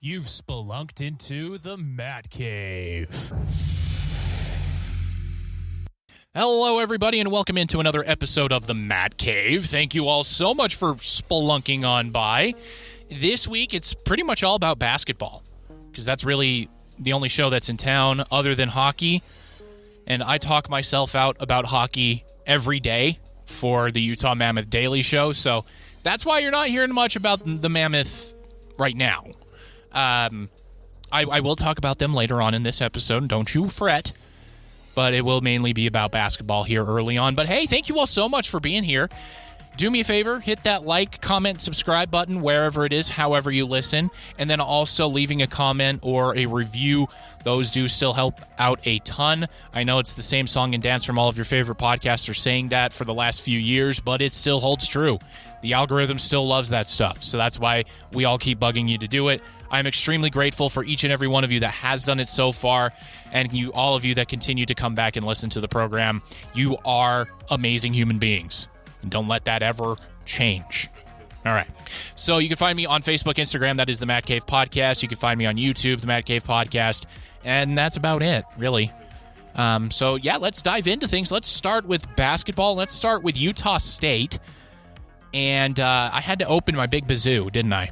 You've spelunked into the Matt Cave. Hello, everybody, and welcome into another episode of the Matt Cave. Thank you all so much for spelunking on by. This week, it's pretty much all about basketball, because that's really the only show that's in town other than hockey. And I talk myself out about hockey every day for the Utah Mammoth Daily Show, so that's why you're not hearing much about the Mammoth right now. I will talk about them later on in this episode, don't you fret, but it will mainly be about basketball here early on. But hey, thank you all so much for being here. Do me a favor, hit that like, comment, subscribe button wherever it is, however you listen, and then also leaving a comment or a review. Those do still help out a ton. I know it's the same song and dance from all of your favorite podcasters saying that for the last few years, but it still holds true. The algorithm still loves that stuff, so that's why we all keep bugging you to do it. I'm extremely grateful for each and every one of you that has done it so far, and all of you that continue to come back and listen to the program. You are amazing human beings. And don't let that ever change. All right. So you can find me on Facebook, Instagram. That is the Matt Cave Podcast. You can find me on YouTube, the Matt Cave Podcast. And that's about it, really. So, yeah, let's dive into things. Let's start with basketball. Let's start with Utah State. And I had to open my big bazoo, didn't I?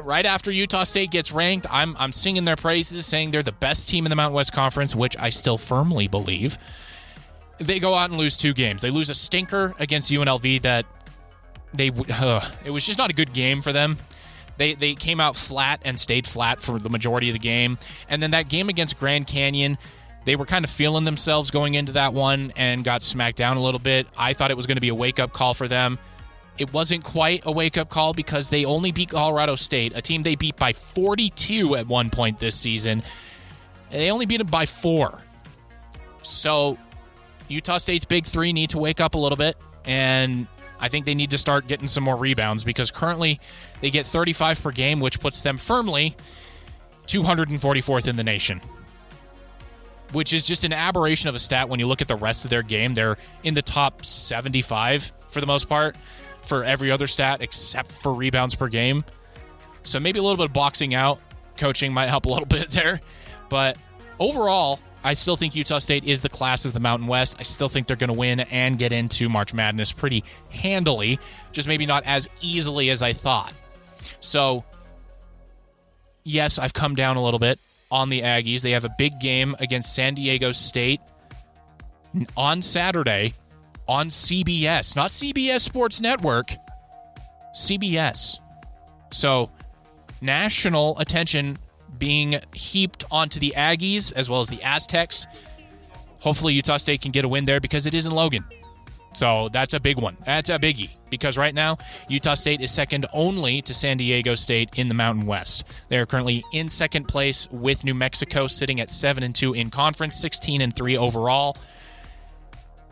Right after Utah State gets ranked, I'm singing their praises, saying they're the best team in the Mountain West Conference, which I still firmly believe. They go out and lose two games. They lose a stinker against UNLV that it was just not a good game for them. They came out flat and stayed flat for the majority of the game. And then that game against Grand Canyon, they were kind of feeling themselves going into that one and got smacked down a little bit. I thought it was going to be a wake-up call for them. It wasn't quite a wake-up call because they only beat Colorado State, a team they beat by 42 at one point this season. They only beat them by 4. So Utah State's big three need to wake up a little bit, and I think they need to start getting some more rebounds because currently they get 35 per game, which puts them firmly 244th in the nation, which is just an aberration of a stat when you look at the rest of their game. They're in the top 75 for the most part for every other stat except for rebounds per game. So maybe a little bit of boxing out coaching might help a little bit there, but overall, I still think Utah State is the class of the Mountain West. I still think they're going to win and get into March Madness pretty handily, just maybe not as easily as I thought. So, yes, I've come down a little bit on the Aggies. They have a big game against San Diego State on Saturday on CBS, not CBS Sports Network, CBS. So, national attention being heaped onto the Aggies as well as the Aztecs. Hopefully Utah State can get a win there because it is in Logan. So that's a big one. That's a biggie because right now Utah State is second only to San Diego State in the Mountain West. They are currently in second place with New Mexico sitting at 7-2 in conference, 16-3 overall.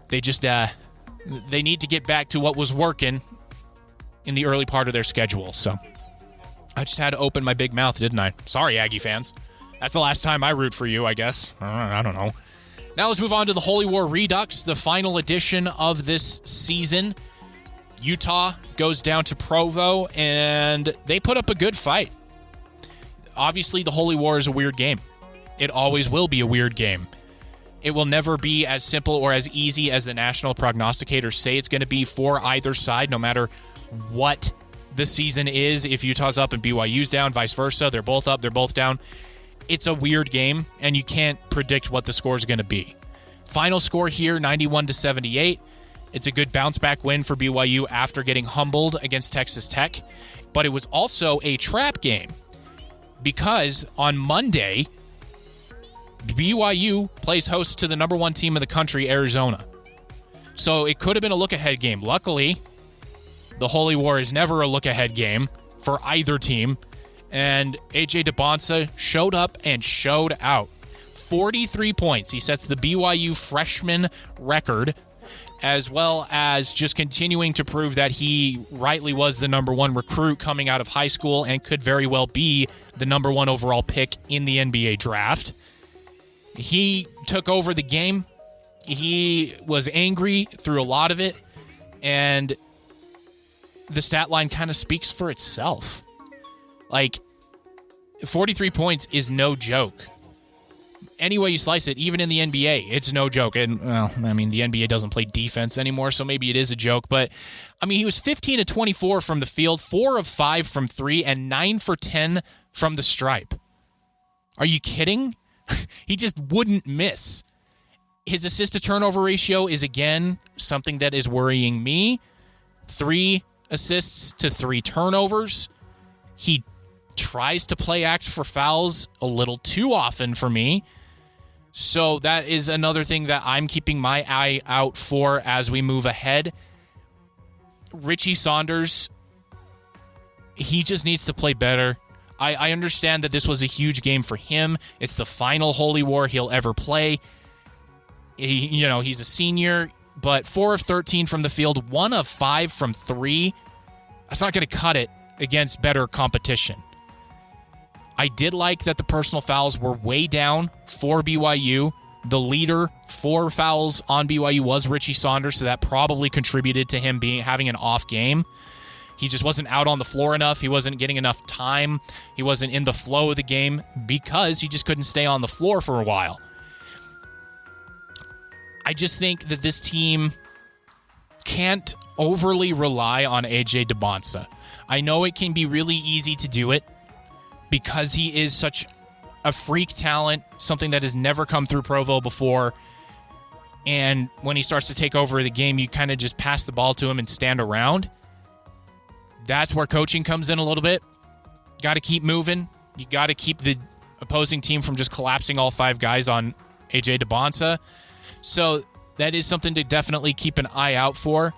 They just they need to get back to what was working in the early part of their schedule. So I just had to open my big mouth, didn't I? Sorry, Aggie fans. That's the last time I root for you, I guess. I don't know. Now let's move on to the Holy War Redux, the final edition of this season. Utah goes down to Provo, and they put up a good fight. Obviously, the Holy War is a weird game. It always will be a weird game. It will never be as simple or as easy as the national prognosticators say it's going to be for either side, no matter what the season is. If Utah's up and BYU's down, vice versa, they're both up, they're both down. It's a weird game, and you can't predict what the score is going to be. Final score here, 91-78. It's a good bounce-back win for BYU after getting humbled against Texas Tech, but it was also a trap game because on Monday, BYU plays host to the number one team in the country, Arizona. So it could have been a look-ahead game. Luckily, the Holy War is never a look-ahead game for either team. And AJ Dybantsa showed up and showed out. 43 points. He sets the BYU freshman record, as well as just continuing to prove that he rightly was the number one recruit coming out of high school and could very well be the number one overall pick in the NBA draft. He took over the game. He was angry through a lot of it, and the stat line kind of speaks for itself. Like, 43 points is no joke. Any way you slice it, even in the NBA, it's no joke. And, well, I mean, the NBA doesn't play defense anymore, so maybe it is a joke. But, I mean, he was 15 of 24 from the field, 4 of 5 from 3, and 9 for 10 from the stripe. Are you kidding? He just wouldn't miss. His assist-to-turnover ratio is, again, something that is worrying me. 3 assists to 3 turnovers. He tries to play act for fouls a little too often for me. So that is another thing that I'm keeping my eye out for as we move ahead. Richie Saunders, he just needs to play better. I understand that this was a huge game for him. It's the final Holy War he'll ever play. He's a senior, but 4 of 13 from the field, 1 of 5 from 3. That's not going to cut it against better competition. I did like that the personal fouls were way down for BYU. The leader for fouls on BYU was Richie Saunders, so that probably contributed to him having an off game. He just wasn't out on the floor enough. He wasn't getting enough time. He wasn't in the flow of the game because he just couldn't stay on the floor for a while. I just think that this team can't overly rely on AJ Dybantsa. I know it can be really easy to do it because he is such a freak talent, something that has never come through Provo before. And when he starts to take over the game, you kind of just pass the ball to him and stand around. That's where coaching comes in a little bit. Got to keep moving. You got to keep the opposing team from just collapsing all 5 guys on AJ Dybantsa. So that is something to definitely keep an eye out for.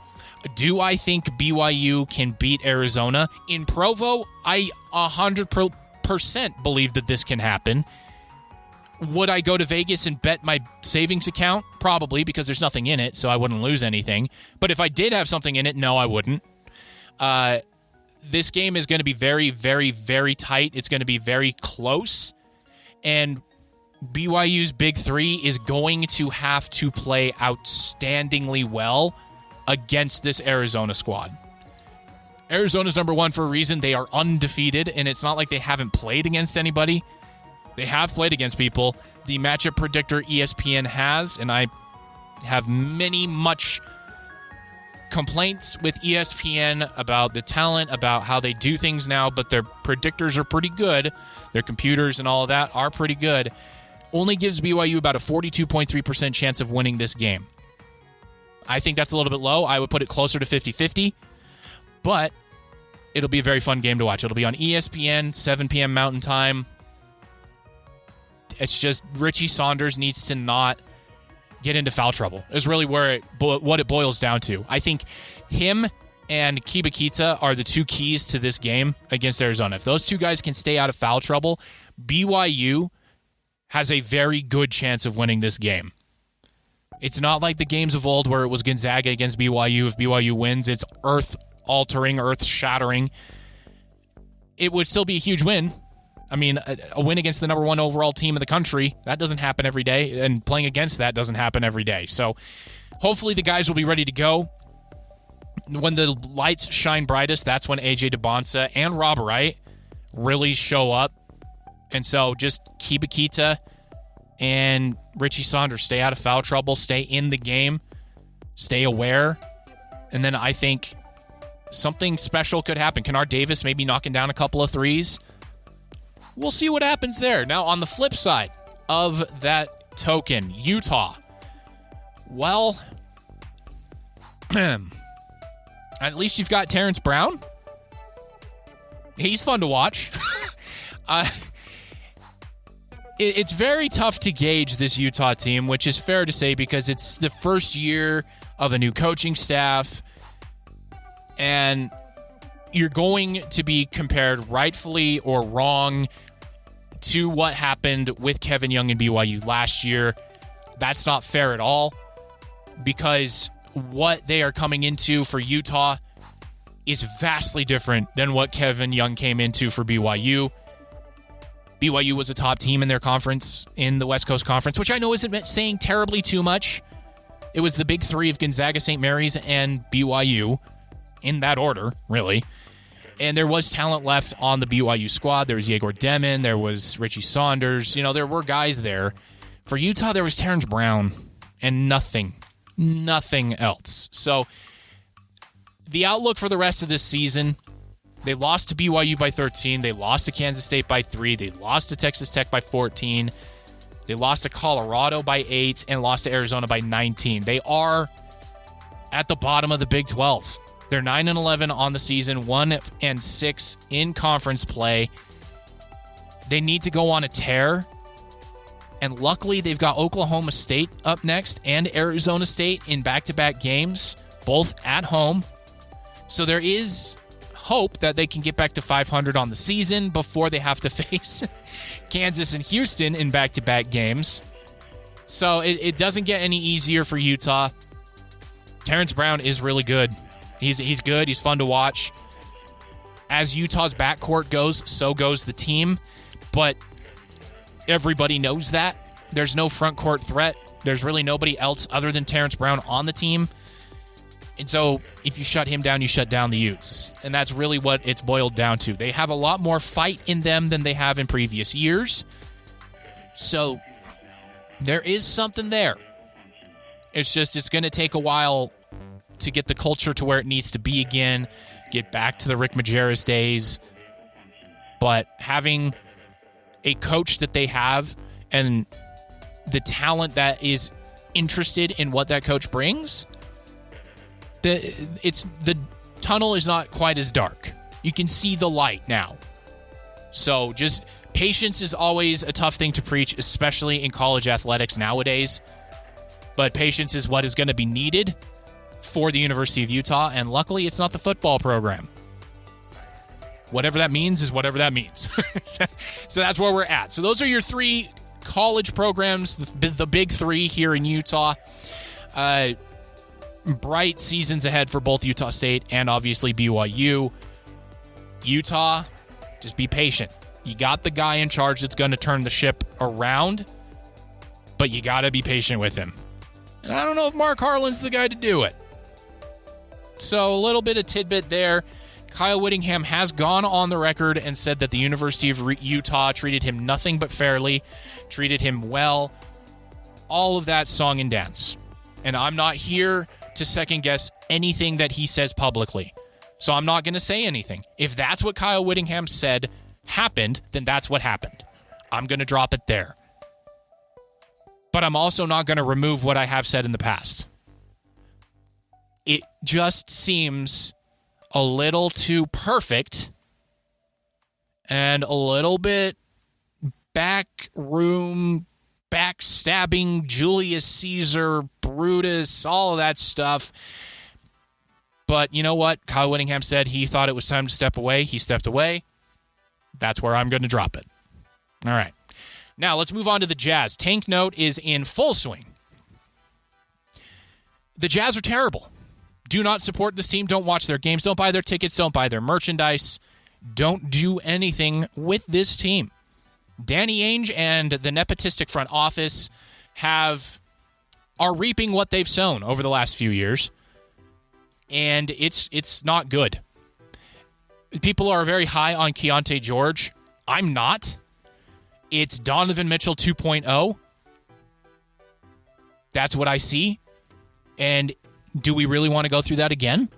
Do I think BYU can beat Arizona? In Provo, I 100% believe that this can happen. Would I go to Vegas and bet my savings account? Probably, because there's nothing in it, so I wouldn't lose anything. But if I did have something in it, no, I wouldn't. This game is going to be very, very, very tight. It's going to be very close. And BYU's big 3 is going to have to play outstandingly well against this Arizona squad. Arizona's number 1 for a reason. They are undefeated, and it's not like they haven't played against anybody. They have played against people. The matchup predictor ESPN has, and I have much complaints with ESPN about the talent, about how they do things now, but their predictors are pretty good. Their computers and all of that are pretty good. Only gives BYU about a 42.3% chance of winning this game. I think that's a little bit low. I would put it closer to 50-50, but it'll be a very fun game to watch. It'll be on ESPN, 7 p.m. Mountain Time. It's just Richie Saunders needs to not get into foul trouble is really what it boils down to. I think him and Kibakita are the 2 keys to this game against Arizona. If those 2 guys can stay out of foul trouble, BYU has a very good chance of winning this game. It's not like the games of old where it was Gonzaga against BYU. If BYU wins, it's earth-altering, earth-shattering. It would still be a huge win. I mean, a win against the number 1 overall team in the country, that doesn't happen every day, and playing against that doesn't happen every day. So hopefully the guys will be ready to go. When the lights shine brightest, that's when AJ Dybantsa and Rob Wright really show up. And so just Kibakita and Richie Saunders stay out of foul trouble, stay in the game, stay aware. And then I think something special could happen. Kennard Davis maybe knocking down a couple of threes. We'll see what happens there. Now, on the flip side of that token, Utah. Well, at least you've got Terrence Brown. He's fun to watch. It's very tough to gauge this Utah team, which is fair to say because it's the first year of a new coaching staff, and you're going to be compared rightfully or wrong to what happened with Kevin Young and BYU last year. That's not fair at all because what they are coming into for Utah is vastly different than what Kevin Young came into for BYU. BYU was a top team in their conference, in the West Coast Conference, which I know isn't saying terribly too much. It was the big 3 of Gonzaga, St. Mary's, and BYU, in that order, really. And there was talent left on the BYU squad. There was Yegor Demon. There was Richie Saunders. There were guys there. For Utah, there was Terrence Brown and nothing else. So the outlook for the rest of this season, they lost to BYU by 13. They lost to Kansas State by 3. They lost to Texas Tech by 14. They lost to Colorado by 8 and lost to Arizona by 19. They are at the bottom of the Big 12. They're 9-11 on the season, 1-6 in conference play. They need to go on a tear. And luckily, they've got Oklahoma State up next and Arizona State in back-to-back games, both at home. So there is hope that they can get back to 500 on the season before they have to face Kansas and Houston in back-to-back games. So it doesn't get any easier for Utah. Terrence Brown is really good. He's good. He's fun to watch. As Utah's backcourt goes, so goes the team. But everybody knows that. There's no front court threat. There's really nobody else other than Terrence Brown on the team. And so if you shut him down, you shut down the Utes. And that's really what it's boiled down to. They have a lot more fight in them than they have in previous years. So there is something there. It's going to take a while to get the culture to where it needs to be again, get back to the Rick Majerus days. But having a coach that they have and the talent that is interested in what that coach brings, the tunnel is not quite as dark. You can see the light now. So just patience is always a tough thing to preach, especially in college athletics nowadays. But patience is what is going to be needed for the University of Utah, and luckily it's not the football program. Whatever that means is whatever that means. So that's where we're at. So those are your 3 college programs, the big 3 here in Utah. Bright seasons ahead for both Utah State and obviously BYU. Utah, just be patient. You got the guy in charge that's going to turn the ship around, but you got to be patient with him. And I don't know if Mark Harlan's the guy to do it. So a little bit of tidbit there. Kyle Whittingham has gone on the record and said that the University of Utah treated him nothing but fairly, treated him well, all of that song and dance. And I'm not here to second guess anything that he says publicly. So I'm not going to say anything. If that's what Kyle Whittingham said happened, then that's what happened. I'm going to drop it there. But I'm also not going to remove what I have said in the past. It just seems a little too perfect and a little bit backstabbing, Julius Caesar, Brutus, all of that stuff. But you know what? Kyle Whittingham said he thought it was time to step away. He stepped away. That's where I'm going to drop it. All right. Now let's move on to the Jazz. Tank note is in full swing. The Jazz are terrible. Do not support this team. Don't watch their games. Don't buy their tickets. Don't buy their merchandise. Don't do anything with this team. Danny Ainge and the nepotistic front office are reaping what they've sown over the last few years, and it's not good. People are very high on Keontae George. I'm not. It's Donovan Mitchell 2.0. That's what I see. And do we really want to go through that again?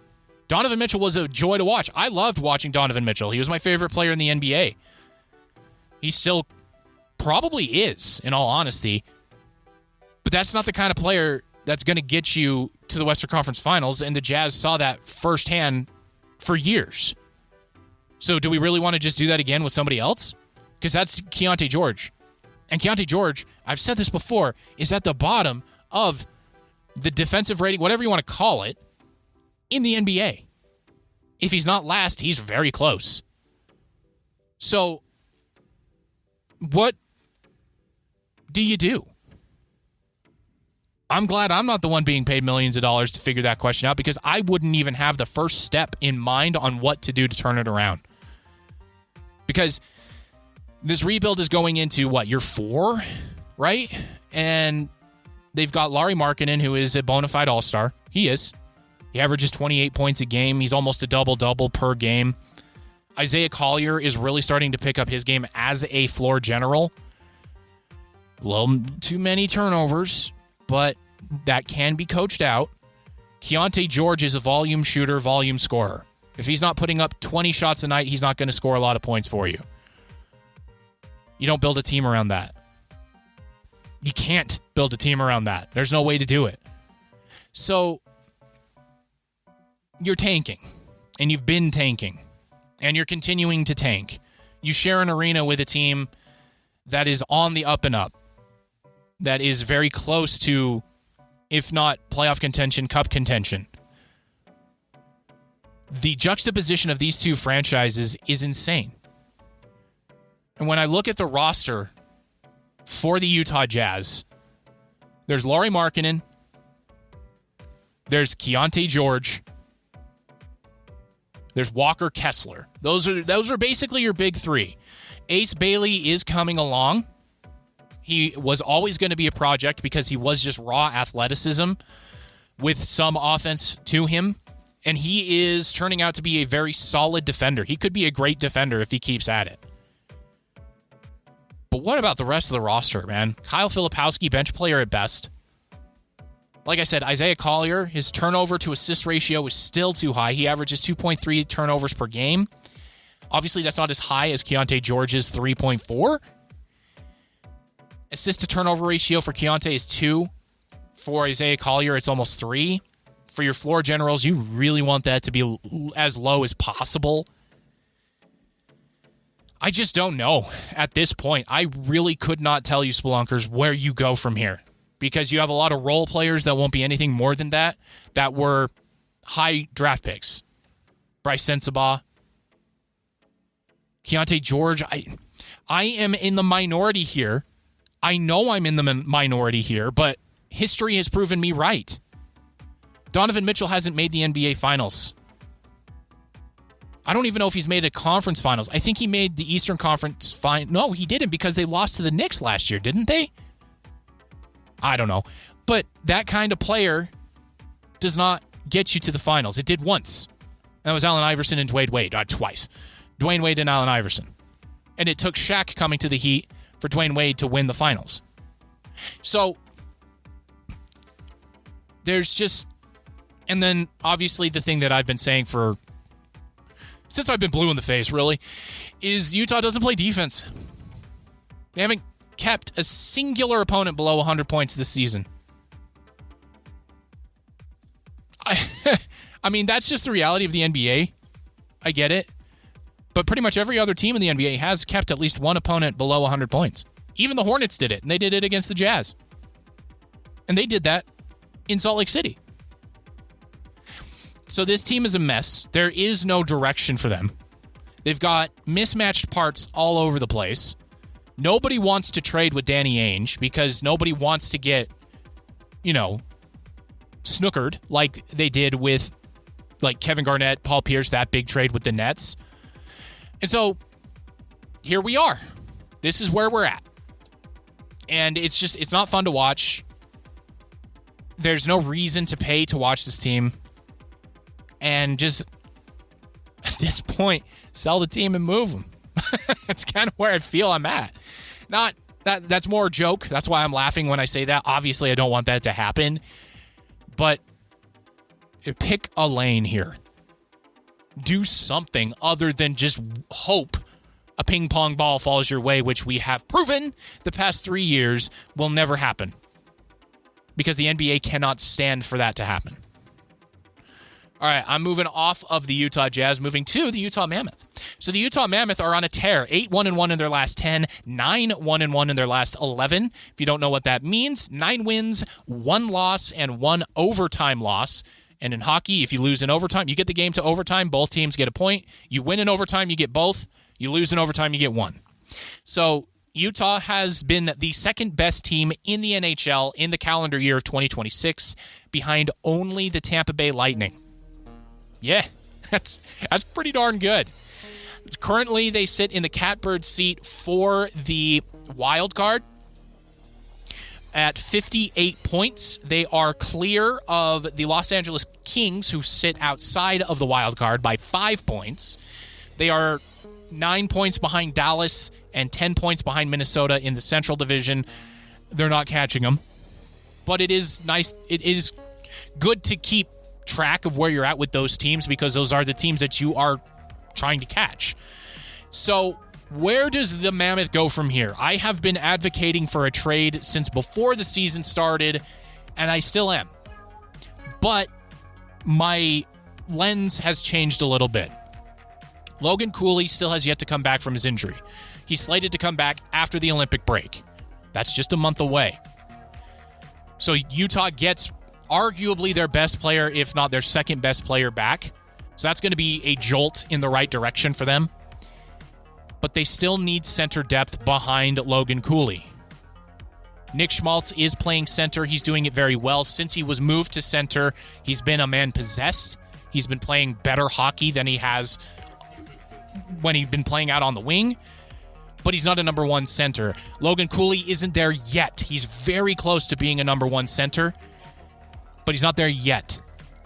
Donovan Mitchell was a joy to watch. I loved watching Donovan Mitchell. He was my favorite player in the NBA. He still probably is, in all honesty. But that's not the kind of player that's going to get you to the Western Conference Finals, and the Jazz saw that firsthand for years. So do we really want to just do that again with somebody else? Because that's Keontae George. And Keontae George, I've said this before, is at the bottom of the defensive rating, whatever you want to call it, in the NBA. If he's not last, he's very close. So, what do you do? I'm glad I'm not the one being paid millions of dollars to figure that question out, because I wouldn't even have the first step in mind on what to do to turn it around. Because this rebuild is going into, year 4, right? And they've got Lauri Markkanen, who is a bona fide all-star. He is. He averages 28 points a game. He's almost a double-double per game. Isaiah Collier is really starting to pick up his game as a floor general. A little too many turnovers, but that can be coached out. Keontae George is a volume shooter, volume scorer. If he's not putting up 20 shots a night, he's not going to score a lot of points for you. You don't build a team around that. You can't build a team around that. There's no way to do it. So, you're tanking, and you've been tanking, and you're continuing to tank. You share an arena with a team that is on the up and up, that is very close to, if not playoff contention, cup contention. The juxtaposition of these two franchises is insane. And when I look at the roster for the Utah Jazz, there's Lauri Markkanen, there's Keontae George, there's Walker Kessler. Those are basically your big three. Ace Bailey is coming along. He was always going to be a project because he was just raw athleticism with some offense to him. And he is turning out to be a very solid defender. He could be a great defender if he keeps at it. But what about the rest of the roster, man? Kyle Filipowski, bench player at best. Like I said, Isaiah Collier, his turnover to assist ratio is still too high. He averages 2.3 turnovers per game. Obviously, that's not as high as Keontae George's 3.4. Assist to turnover ratio for Keontae is 2. For Isaiah Collier, it's almost 3. For your floor generals, you really want that to be as low as possible. I just don't know at this point. I really could not tell you, Spelunkers, where you go from here. Because you have a lot of role players that won't be anything more than that were high draft picks. Bryce Sensabaugh, Keontae George. I am in the minority here. I know I'm in the minority here, but history has proven me right. Donovan Mitchell hasn't made the NBA Finals. I don't even know if he's made a conference finals. I think he made the Eastern Conference final. No, he didn't because they lost to the Knicks last year, didn't they? I don't know. But that kind of player does not get you to the finals. It did once. That was Allen Iverson and Dwayne Wade. Twice. Dwayne Wade and Allen Iverson. And it took Shaq coming to the Heat for Dwayne Wade to win the finals. So, there's just... And then, obviously, the thing that I've been saying since I've been blue in the face, really, is Utah doesn't play defense. They haven't kept a singular opponent below 100 points this season. I mean, that's just the reality of the NBA. I get it. But pretty much every other team in the NBA has kept at least one opponent below 100 points. Even the Hornets did it, and they did it against the Jazz. And they did that in Salt Lake City. So this team is a mess. There is no direction for them. They've got mismatched parts all over the place. Nobody wants to trade with Danny Ainge because nobody wants to get, snookered like they did with Kevin Garnett, Paul Pierce, that big trade with the Nets. And so here we are. This is where we're at. And it's not fun to watch. There's no reason to pay to watch this team. And just, at this point, sell the team and move them. That's kind of where I feel I'm at. Not that's more a joke. That's why I'm laughing when I say that. Obviously, I don't want that to happen. But pick a lane here. Do something other than just hope a ping pong ball falls your way, which we have proven the past 3 years will never happen. Because the NBA cannot stand for that to happen. All right, I'm moving off of the Utah Jazz, moving to the Utah Mammoth. So the Utah Mammoth are on a tear, 8-1-1 in their last 10, 9-1-1 in their last 11. If you don't know what that means, 9 wins, 1 loss, and 1 overtime loss. And in hockey, if you lose in overtime, you get the game to overtime, both teams get a point. You win in overtime, you get both. You lose in overtime, you get 1. So Utah has been the second best team in the NHL in the calendar year of 2026, behind only the Tampa Bay Lightning. Yeah, that's pretty darn good. Currently, they sit in the catbird seat for the wild card at 58 points. They are clear of the Los Angeles Kings, who sit outside of the wild card by 5 points. They are 9 points behind Dallas and 10 points behind Minnesota in the Central Division. They're not catching them. But it is nice. It is good to keep track of where you're at with those teams because those are the teams that you are trying to catch. So where does the Mammoth go from here? I have been advocating for a trade since before the season started, and I still am. But my lens has changed a little bit. Logan Cooley still has yet to come back from his injury. He's slated to come back after the Olympic break. That's just a month away. So Utah gets arguably their best player, if not their second best player, back. So that's going to be a jolt in the right direction for them. But they still need center depth behind Logan Cooley. Nick Schmaltz is playing center. He's doing it very well. Since he was moved to center, he's been a man possessed. He's been playing better hockey than he has when he's been playing out on the wing. But he's not a number one center. Logan Cooley isn't there yet. He's very close to being a number one center, but he's not there yet.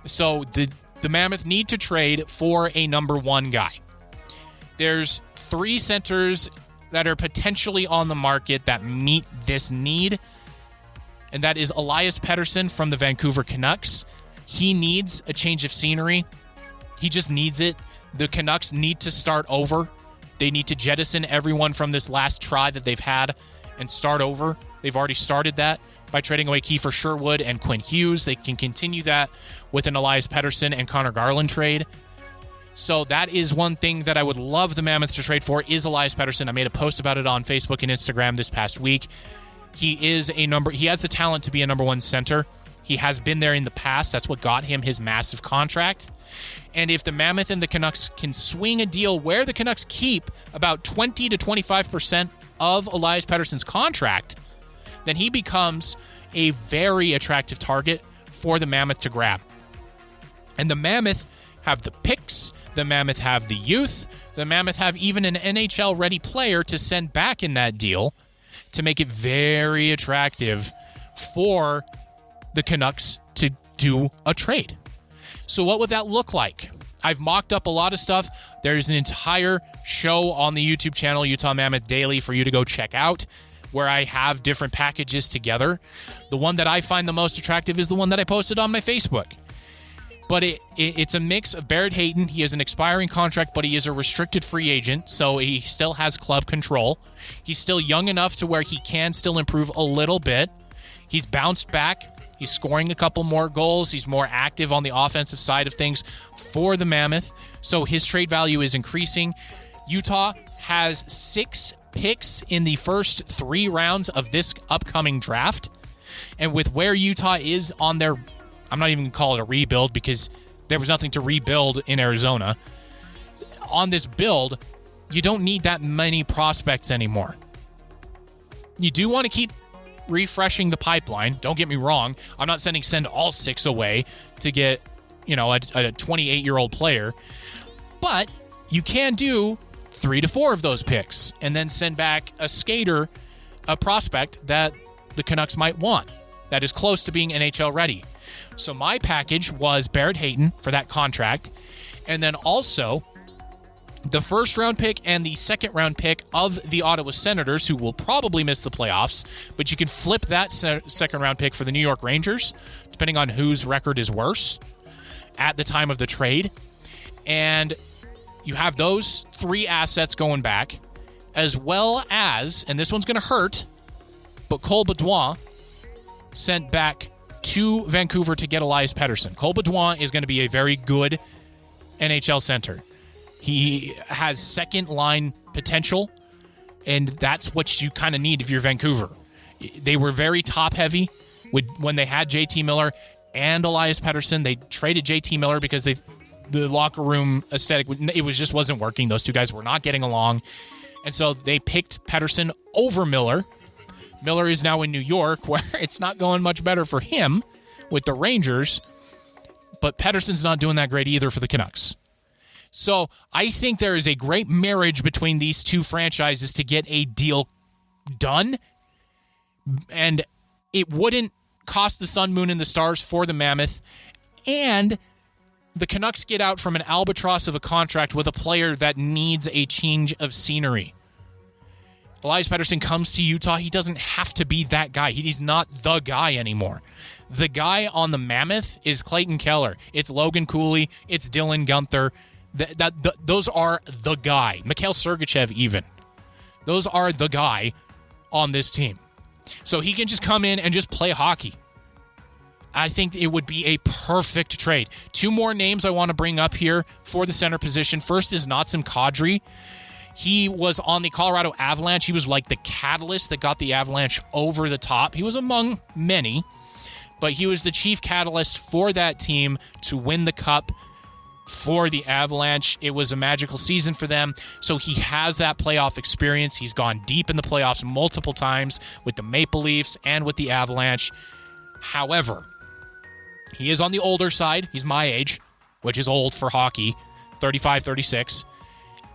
So the Mammoth need to trade for a number one guy. There's 3 centers that are potentially on the market that meet this need, and that is Elias Pettersson from the Vancouver Canucks. He needs a change of scenery. He just needs it. The Canucks need to start over. They need to jettison everyone from this last try that they've had and start over. They've already started that by trading away Kiefer Sherwood and Quinn Hughes. They can continue that with an Elias Pettersson and Connor Garland trade. So that is one thing that I would love the Mammoth to trade for is Elias Pettersson. I made a post about it on Facebook and Instagram this past week. He has the talent to be a number one center. He has been there in the past. That's what got him his massive contract. And if the Mammoth and the Canucks can swing a deal where the Canucks keep about 20 to 25% of Elias Pettersson's contract, then he becomes a very attractive target for the Mammoth to grab. And the Mammoth have the picks, the Mammoth have the youth, the Mammoth have even an NHL-ready player to send back in that deal to make it very attractive for the Canucks to do a trade. So what would that look like? I've mocked up a lot of stuff. There's an entire show on the YouTube channel, Utah Mammoth Daily, for you to go check out, where I have different packages together. The one that I find the most attractive is the one that I posted on my Facebook. But it's a mix of Barrett Hayton. He has an expiring contract, but he is a restricted free agent, so he still has club control. He's still young enough to where he can still improve a little bit. He's bounced back. He's scoring a couple more goals. He's more active on the offensive side of things for the Mammoth, so his trade value is increasing. Utah has 6 picks in the first 3 rounds of this upcoming draft, and with where Utah is on their, I'm not even going to call it a rebuild because there was nothing to rebuild in Arizona. On this build, you don't need that many prospects anymore. You do want to keep refreshing the pipeline. Don't get me wrong. I'm not send all 6 away to get, a 28-year-old player. But you can do 3 to 4 of those picks and then send back a skater, a prospect that the Canucks might want that is close to being NHL ready. So my package was Barrett Hayton for that contract, and then also the first round pick and the second round pick of the Ottawa Senators, who will probably miss the playoffs, but you can flip that second round pick for the New York Rangers, depending on whose record is worse at the time of the trade. And you have those 3 assets going back, as well as, and this one's going to hurt, but Cole Baudouin sent back to Vancouver to get Elias Pettersson. Cole Baudouin is going to be a very good NHL center. He has second-line potential, and that's what you kind of need if you're Vancouver. They were very top-heavy when they had JT Miller and Elias Pettersson. They traded JT Miller because the locker room aesthetic, it wasn't working. Those 2 guys were not getting along, and so they picked Pettersson over Miller. Miller is now in New York, where it's not going much better for him with the Rangers, but Pettersson's not doing that great either for the Canucks. So I think there is a great marriage between these 2 franchises to get a deal done, and it wouldn't cost the sun, moon, and the stars for the Mammoth, and the Canucks get out from an albatross of a contract with a player that needs a change of scenery. Elias Pettersson comes to Utah. He doesn't have to be that guy. He's not the guy anymore. The guy on the Mammoth is Clayton Keller. It's Logan Cooley. It's Dylan Guenther. Those are the guy. Mikhail Sergachev even. Those are the guy on this team. So he can just come in and just play hockey. I think it would be a perfect trade. Two more names I want to bring up here for the center position. First is Nazem Kadri. He was on the Colorado Avalanche. He was like the catalyst that got the Avalanche over the top. He was among many, but he was the chief catalyst for that team to win the cup for the Avalanche. It was a magical season for them, so he has that playoff experience. He's gone deep in the playoffs multiple times with the Maple Leafs and with the Avalanche. However, he is on the older side. He's my age, which is old for hockey, 35, 36,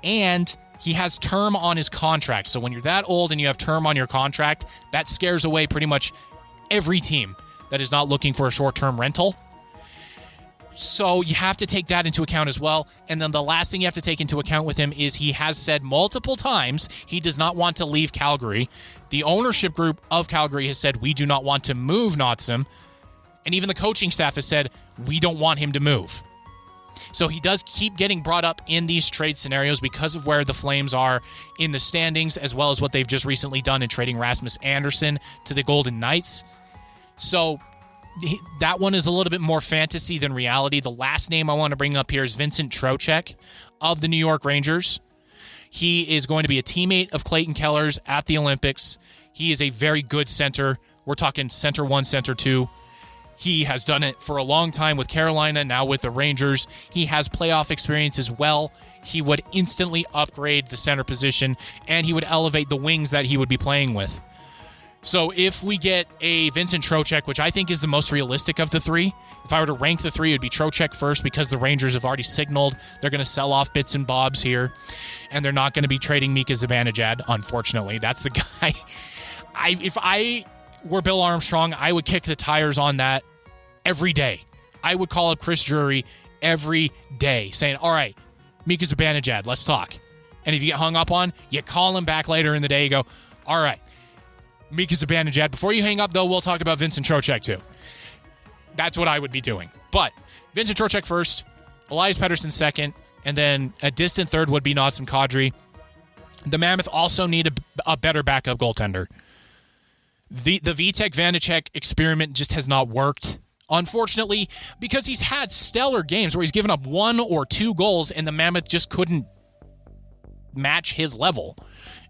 and he has term on his contract. So when you're that old and you have term on your contract, that scares away pretty much every team that is not looking for a short-term rental. So you have to take that into account as well. And then the last thing you have to take into account with him is he has said multiple times he does not want to leave Calgary. The ownership group of Calgary has said, we do not want to move Nazem. And even the coaching staff has said, we don't want him to move. So he does keep getting brought up in these trade scenarios because of where the Flames are in the standings, as well as what they've just recently done in trading Rasmus Andersson to the Golden Knights. So that one is a little bit more fantasy than reality. The last name I want to bring up here is Vincent Trocheck of the New York Rangers. He is going to be a teammate of Clayton Keller's at the Olympics. He is a very good center. We're talking center 1, center 2. He has done it for a long time with Carolina, now with the Rangers. He has playoff experience as well. He would instantly upgrade the center position, and he would elevate the wings that he would be playing with. So if we get a Vincent Trocheck, which I think is the most realistic of the three, if I were to rank the three, it would be Trocheck first because the Rangers have already signaled they're going to sell off bits and bobs here, and they're not going to be trading Mika Zibanejad, unfortunately. That's the guy. If I were Bill Armstrong, I would kick the tires on that every day. I would call up Chris Drury every day saying, all right, Mika Zibanejad, let's talk. And if you get hung up on, you call him back later in the day. You go, all right, Mika Zibanejad. Before you hang up, though, we'll talk about Vincent Trocheck, too. That's what I would be doing. But Vincent Trocheck first, Elias Pettersson second, and then a distant third would be Nazem Kadri. The Mammoth also need a better backup goaltender. The Vitek Vanacek experiment just has not worked, unfortunately, because he's had stellar games where he's given up 1 or 2 goals and the Mammoth just couldn't match his level.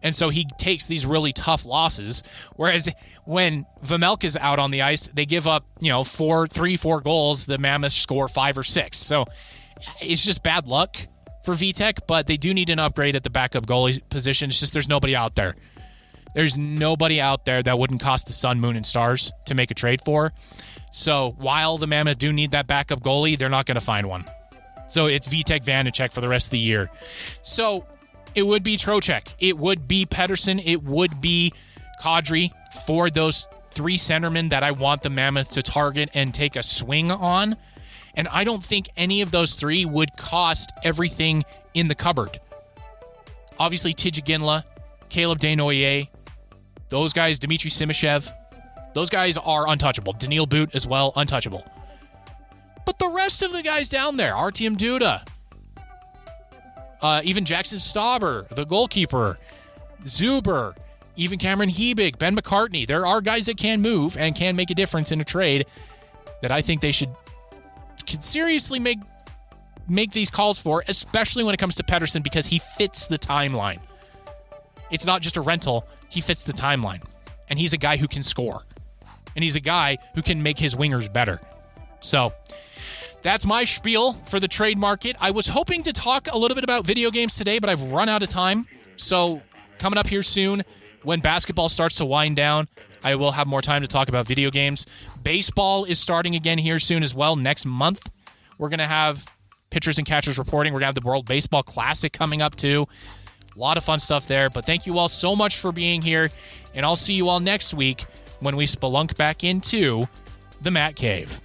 And so he takes these really tough losses. Whereas when Vejmelka's out on the ice, they give up, 3-4 goals. The Mammoths score 5 or 6. So it's just bad luck for Vitek, but they do need an upgrade at the backup goalie position. It's just there's nobody out there. There's nobody out there that wouldn't cost the sun, moon, and stars to make a trade for. So while the Mammoth do need that backup goalie, they're not going to find one. So it's Vitek Vanacek for the rest of the year. So it would be Trocheck. It would be Pettersson. It would be Kadri for those 3 centermen that I want the Mammoth to target and take a swing on. And I don't think any of those 3 would cost everything in the cupboard. Obviously, Tijagin, Caleb Desnoyers, those guys, Dmitry Simashev, those guys are untouchable. Daniil Boot as well, untouchable. But the rest of the guys down there, Artyom Duda, even Jackson Stauber, the goalkeeper, Zuber, even Cameron Hebig, Ben McCartney, there are guys that can move and can make a difference in a trade that I think they could seriously make these calls for, especially when it comes to Pettersson, because he fits the timeline. It's not just a rental. He fits the timeline. And he's a guy who can score. And he's a guy who can make his wingers better. So that's my spiel for the trade market. I was hoping to talk a little bit about video games today, but I've run out of time. So coming up here soon, when basketball starts to wind down, I will have more time to talk about video games. Baseball is starting again here soon as well. Next month, we're going to have pitchers and catchers reporting. We're going to have the World Baseball Classic coming up too. A lot of fun stuff there. But thank you all so much for being here. And I'll see you all next week when we spelunk back into the Matt Cave.